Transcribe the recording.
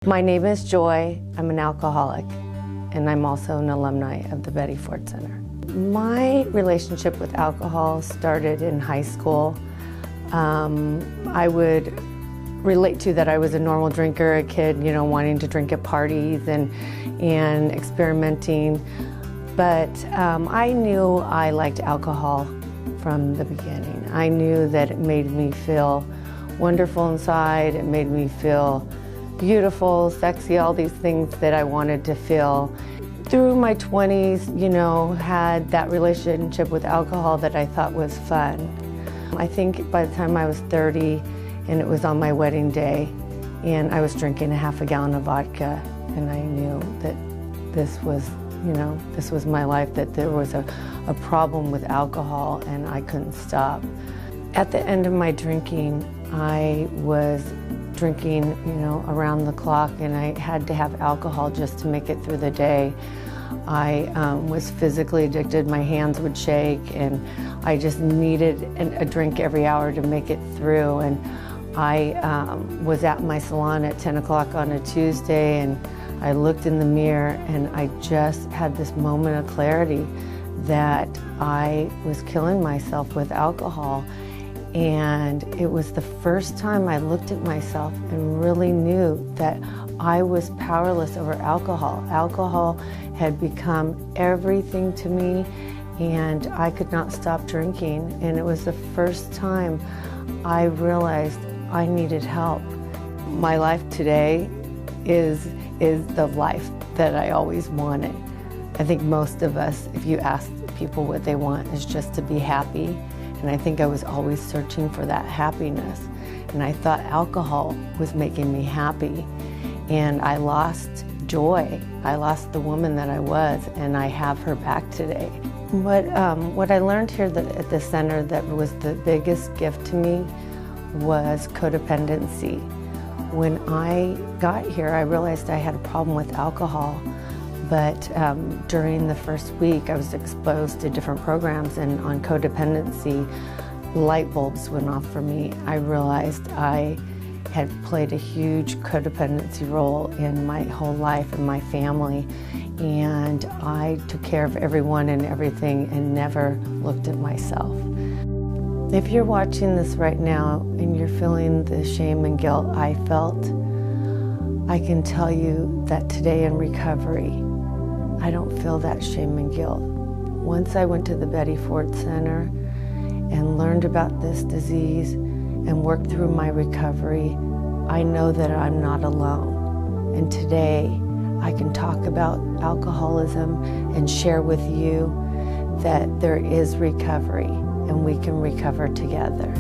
My name is Joy. I'm an alcoholic, and I'm also an alumni of the Betty Ford Center. My relationship with alcohol started in high school. I would relate to that I was a normal drinker, a kid, wanting to drink at parties and experimenting. But I knew I liked alcohol from the beginning. I knew that it made me feel wonderful inside. It made me feel beautiful, sexy, all these things that I wanted to feel. Through my 20s, had that relationship with alcohol that I thought was fun. I think by the time I was 30, and it was on my wedding day, and I was drinking a half a gallon of vodka, and I knew that this was my life, that there was a problem with alcohol, and I couldn't stop. At the end of my drinking, I was drinking, around the clock, and I had to have alcohol just to make it through the day. I was physically addicted. My hands would shake, and I just needed a drink every hour to make it through. And I was at my salon at 10 o'clock on a Tuesday, and I looked in the mirror, and I just had this moment of clarity that I was killing myself with alcohol. And it was the first time I looked at myself and really knew that I was powerless over alcohol. Alcohol had become everything to me, and I could not stop drinking. And it was the first time I realized I needed help. My life today is the life that I always wanted. I think most of us, if you ask people what they want, is just to be happy. And I think I was always searching for that happiness. And I thought alcohol was making me happy. And I lost joy. I lost the woman that I was, and I have her back today. What I learned here at the center that was the biggest gift to me was codependency. When I got here, I realized I had a problem with alcohol. But during the first week, I was exposed to different programs, and on codependency, light bulbs went off for me. I realized I had played a huge codependency role in my whole life and my family, and I took care of everyone and everything and never looked at myself. If you're watching this right now and you're feeling the shame and guilt I felt, I can tell you that today in recovery, I don't feel that shame and guilt. Once I went to the Betty Ford Center and learned about this disease and worked through my recovery, I know that I'm not alone. And today, I can talk about alcoholism and share with you that there is recovery, and we can recover together.